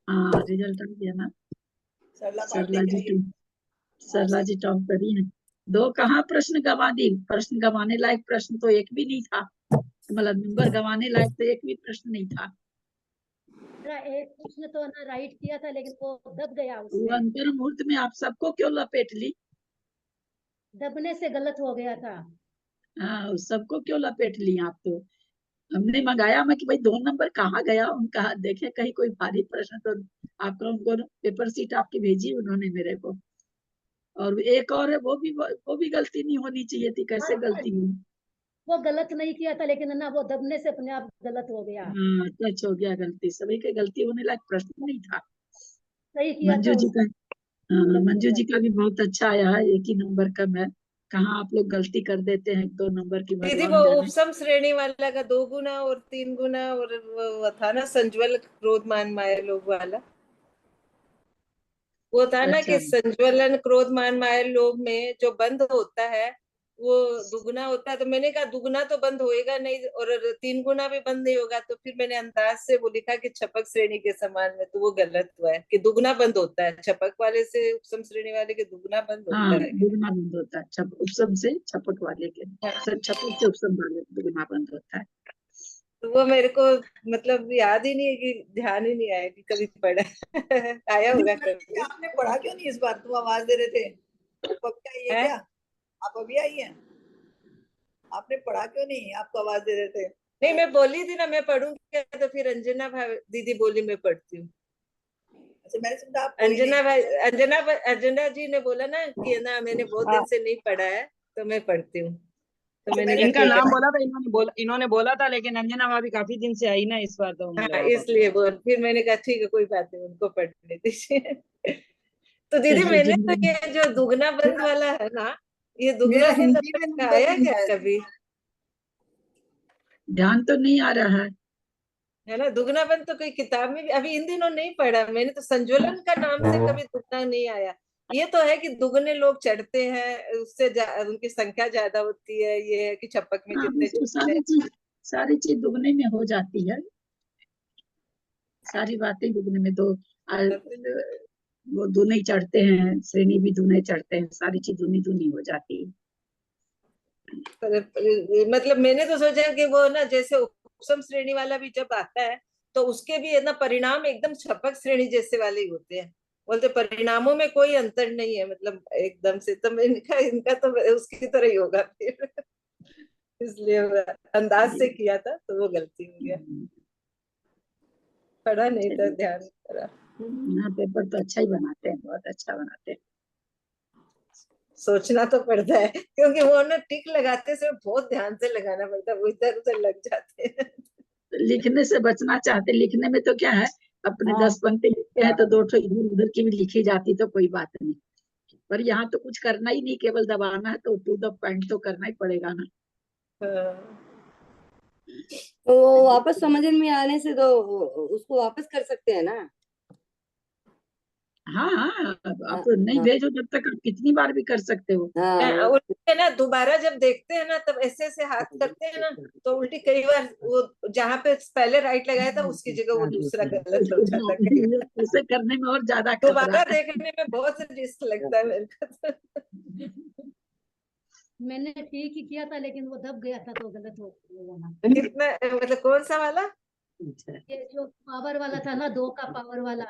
हाँ, रिजल्ट आ गया ना।
सरला पाठ
सरला
लेके
जी
आई है।
सरला जी टॉप करी है। 2 कहाँ प्रश्न गंवा दी, प्रश्न गंवाने लायक प्रश्न तो एक भी नहीं था। मतलब नंबर गंवाने लायक तो एक भी प्रश्न नहीं था।
मेरा एक प्रश्न तो ना राइट किया था लेकिन वो दब गया
वो
उसमें,
अंतर मुहूर्त में आप सबको क्यों लपेट ली?
दबने से गलत हो गया था।
हाँ, उस सबको क्यों लपेट ली आप? तो हमने मंगाया मैं कि भाई 2 नंबर कहाँ गया उनका, देखे कहीं कोई भारी प्रश्न तो आपका उनको पेपर सीट आपकी भेजी उन्होंने मेरे को। और एक और है, वो भी गलती नहीं होनी चाहिए थी, कैसे गलती हुई?
वो गलत नहीं किया था लेकिन ना वो दबने से अपने आप गलत हो गया।
हाँ, टच हो गया गलती, सभी की गलती होने लायक प्रश्न नहीं था।
सही किया
मंजू
था
जी
उसने।
का मंजू जी का भी बहुत अच्छा आया है, एक ही नंबर कम है। कहाँ आप लोग गलती कर देते हैं 1-2 नंबर की,
दीदी वो
भगवान जाने।
उपसम श्रेणी वाला का 2 गुना और 3 गुना और वो था ना संज्वल क्रोध मान माया लोभ वाला, वो था ना
अच्छा,
कि संज्वलन क्रोध मान माया लोभ में जो बंद होता है वो दुगुना होता है, तो मैंने कहा दुगुना तो बंद होएगा नहीं और 3 गुना भी बंद नहीं होगा, तो फिर मैंने अंदाज से वो लिखा कि छपक श्रेणी के समान में, तो वो गलत हुआ है कि दुगुना बंद होता है, छपक वाले से उपसम श्रेणी वाले के दुगुना बंद
हाँ,
होता है।
दुगना बंद होता है उपसम से छपक वाले के, छपक से उपसम वाले दुगना बंद होता है।
तो वो मेरे को मतलब याद ही नहीं है, कि ध्यान ही नहीं आया कि कभी पढ़ा आया होगा कभी।
आपने पढ़ा क्यों नहीं इस बार? तुम आवाज दे रहे थे, अब क्या ये
है?
क्या आप अभी आई हैं? आपने पढ़ा क्यों नहीं? आपको आवाज दे रहे थे।
नहीं, मैं बोली थी ना मैं पढ़ूंगी, तो फिर अंजना दीदी बोली मैं पढ़ती हूँ।
अच्छा, मैंने समझा आप कोई नहीं।
अंजना जी ने बोला ना कि ना मैंने बहुत दिन से नहीं पढ़ा है तो मैं पढ़ती हूँ, तो मैंने कहा
इनका
ठीक
नाम
है।
बोला था, इन्होंने बोला था, लेकिन अंजना भाभी काफी दिन से आई ना, इस बार तो उन्हें
हाँ,
लगा बाबा।
इसलिए बोल, फिर मैंने कहा ठीक है कोई बात नहीं, उनको पढ़ने दीजिए। तो दीदी
चलिए
मैंने तो
जिंदगी
ये जो दुगना बंद वाला है ना, ये
मेरा
दुगना बंद
हिंदी में
का
नंबर
आया
नहीं
क्या
आया।
कभी?
ध्यान तो नहीं आ रहा है।
है ना, दुगना बंद तो कोई किताब में भी अभी इन दिनों नहीं पढ़ा मैंने, तो संज्वलन का नाम से कभी दुगना नहीं आया। ये तो है कि दुगने लोग चढ़ते हैं, उससे उनकी संख्या ज्यादा होती है, ये है कि छपक में
हाँ,
जितने
उसको
छूटते
सारी चीज दुगने में हो जाती है, सारी बातें दुगने में।
हैं।
वो दूने ही चढ़ते हैं, श्रेणी भी दूने चढ़ते हैं, सारी चीज दूनी दूनी हो जाती है।
मतलब मैंने तो सोचा कि वो ना जैसे उपसम श्रेणी वाला भी जब आता है तो उसके भी है ना परिणाम एकदम छपक श्रेणी जैसे वाले ही होते हैं, बोलते परिणामों में कोई अंतर नहीं है मतलब एकदम से, तो इनका तो उसकी तरह ही होगा फिर। इसलिए अंदाज से किया था तो वो गलती हो गया, पढ़ा नहीं था,
चलिए,
ध्यान नहीं करा।
हाँ, पेपर तो अच्छा ही बनाते हैं, बहुत अच्छा बनाते हैं।
सोचना तो पड़ता है क्योंकि वो ना टिक लगाते समय बहुत ध्यान से लगाना पड़ता है, वो इधर उधर लग जाते हैं।
लिखने से बचना चाहते, लिखने में तो क्या है, अपने
हाँ।
10 पंक्ति लिखते हैं तो 2 ठो इधर उधर की भी लिखी जाती तो कोई बात नहीं, पर यहाँ तो कुछ करना ही नहीं, केवल दबाना है, तो टू द पॉइंट तो करना ही पड़ेगा ना।
हाँ।
तो वो वापस समझ में आने से तो उसको वापस कर सकते हैं ना।
हाँ हाँ, आप नहीं
हाँ
भेजो जब तक, आप कितनी बार भी कर सकते हो।
हाँ वो
उल्टे ना दोबारा जब देखते हैं ना तब ऐसे ऐसे हाथ करते हैं ना, तो उल्टी कई बार वो जहाँ पे पहले राइट लगाया था उसकी जगह वो दूसरा गलत हो जाता है कई बार।
उसे करने में और ज्यादा खतरा
दोबारा
है।
देखने में बहुत रिस्क लगता है मेरे को तो।
मैंने ठीक ही किया था लेकिन वो दब गया था तो गलत हो गया।
कितना मतलब कौन सा वाला?
ये जो पावर वाला था ना, 2 का पावर वाला,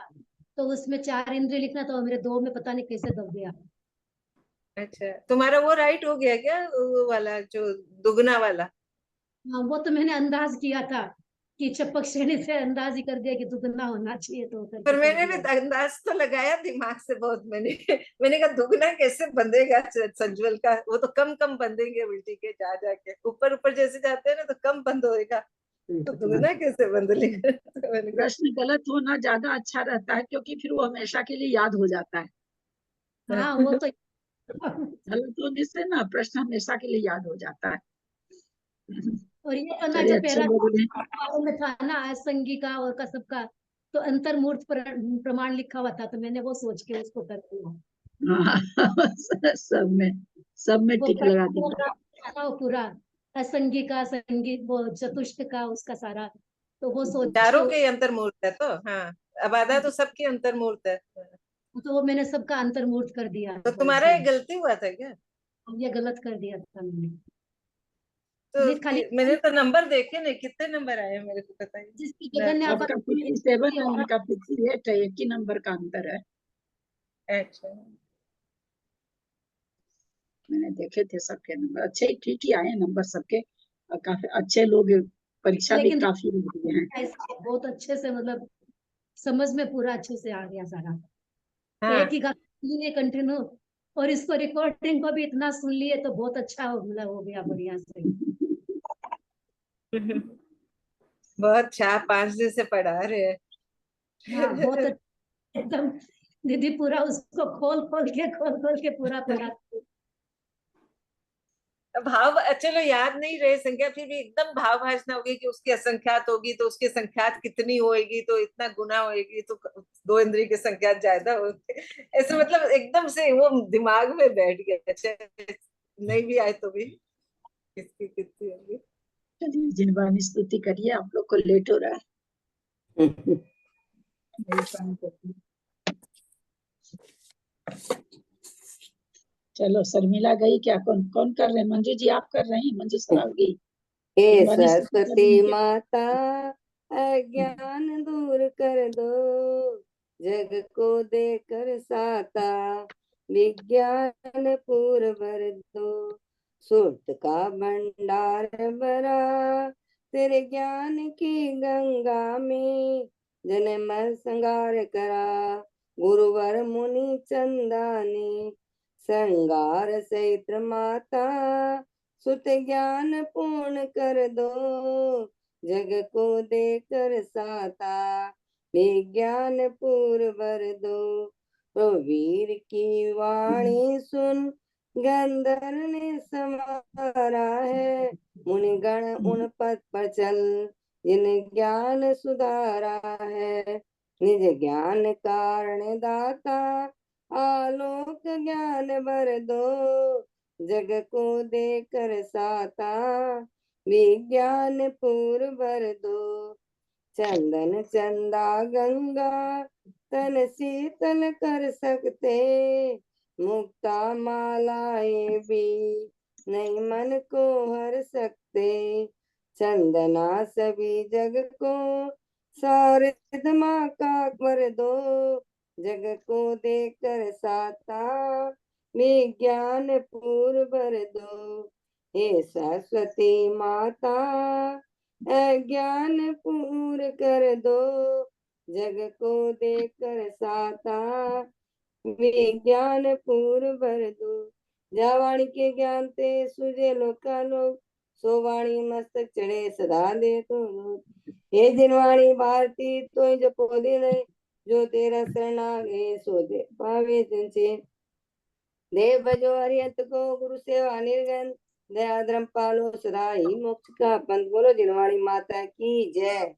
तो उसमें 4 इंद्रिय लिखना था और मेरे 2 में पता नहीं कैसे दब गया।
अच्छा, तुम्हारा वो राइट हो गया क्या, वो वाला जो दुगना वाला?
हाँ, वो तो मैंने अंदाज किया था कि छपक श्रेणी से अंदाज ही कर दिया कि दुगना होना चाहिए तो
पर
करके कर
मैंने भी
दिया।
अंदाज तो लगाया दिमाग से बहुत, मैंने कहा दुगना कैसे बंधेगा संज्वल का, वो तो कम कम बंधेंगे उल्टी के जा जाके, ऊपर ऊपर जैसे जाते हैं ना तो कम बंद होएगा, तो दुगना कैसे बंध लेगा। तो मैंने कहा
प्रश्न गलत होना ज्यादा अच्छा रहता है, क्योंकि फिर वो हमेशा के लिए याद हो जाता है।
हाँ वो तो
गलत होने से ना प्रश्न हमेशा के लिए याद हो जाता है।
और ये तो ना
चलिए,
जो
अच्छे
पहला
लोगों ने।
वाले में था ना असंगी का और का सबका, तो अंतर्मूर्त प्रमाण लिखा हुआ था तो मैंने वो सोच के उसको कर दिया।
हाँ, सब में
वो
टिक लगा दी।
वो पूरा असंगी का संगी वो चतुष्ट का उसका सारा, तो वो सोच
चारों
के
के अंतर्मूर्त है तो हाँ, अब आधा तो सबके अंतर्मूर्त है।
तो वो मैंने सबका अंतर्मूर्त कर दिया
तो
बोल
तुम्हारा
के।
ये गलती हुआ था क्या?
ये गलत कर दिया था मैंने।
तो
खाली
मैंने तो नंबर देखे नहीं, कितने नंबर आए हैं मेरे को पता ही
जिसकी गगन ने आप
आपका 57 है, उनका 58 है, एक ही नंबर का अंतर है।
अच्छा।
मैंने देखे थे सबके नंबर, अच्छे ही ठीक ही आए नंबर सबके, और काफी अच्छे लोग, परीक्षा भी
लेकिन
काफी लोग दिए हैं।
ऐसे बहुत अच्छे से मतलब समझ में पूरा अच्छे से आ गया सारा।
हाँ
एक ही गाना लिए कंटिन्यू, और इसको रिकॉर्डिंग को भी इतना सुन लिए तो बहुत अच्छा मतलब हो गया बढ़िया से।
बहुत अच्छा, 5 दिन से पढ़ा रहे हैं।
हाँ बहुत एकदम दीदी पूरा उसको खोल खोल के पूरा पढ़ा।
भाव चलो याद नहीं रहे संख्या, फिर भी एकदम भाव भाषा होगी कि उसकी असंख्यात होगी तो उसकी संख्यात कितनी होएगी, तो इतना गुना होएगी, तो 2 इंद्रिय की संख्या ज्यादा होगी, ऐसे मतलब एकदम से वो दिमाग में बैठ गया। अच्छा, नहीं भी आए तो भी किसकी कितनी होगी।
चलिए जिनवानी स्तुति करिए, आप लोग को लेट हो रहा है। मेरी काम करती हूँ। चलो शर्मिला गई क्या? कौन कौन कर रहे हैं? मंजू जी आप कर रही हैं? मंजू सराव गई।
हे
जिनवानी स्तुति कर
सरस्वती
रही हैं क्या?
माता, अज्ञान दूर कर दो, जग को देकर साता, विज्ञान पूर भर दो, सुरत का भंडार भरा, तेरे ज्ञान की गंगा में, जन्म संगार करा, गुरुवर मुनि चंदानी, श्रृंगार सहित माता, सुत ज्ञान पूर्ण कर दो, जग को देकर साता, विज्ञान पूर भर दो, तो वीर की वाणी सुन, गंधर्व ने समारा है, मुनि गण उन पद पर चल, जिन ज्ञान सुधारा है, निज ज्ञान कारण दाता, आलोक ज्ञान भर दो, जग को देकर साता, विज्ञान पूर भर दो, चंदन चंदा गंगा तन शीतल कर सकते, मुक्ता मालाएं भी नहीं मन को हर सकते, चंदना सभी जग को सारिधमा का कर दो, जग को देकर साता, विज्ञान पूर भर दो, हे सरस्वती माता, अज्ञान पूर कर दो, जग को देकर साता, विज्ञान पूर भर दो, जा वाणी के ज्ञान ते सुजे लोका लोग, सो वाणी मस्तक चढ़े सदा दे तो लोग, हे जिनवाणी भारती तो जपो दिन, जो तेरा शरणागे सो दे पावे जिनसे, देव भजो हरियंत को गुरु सेवा निर्गन, दया धर्म पालो सदा ही मोक्ष का पंथ, बोलो जिनवाणी माता की जय।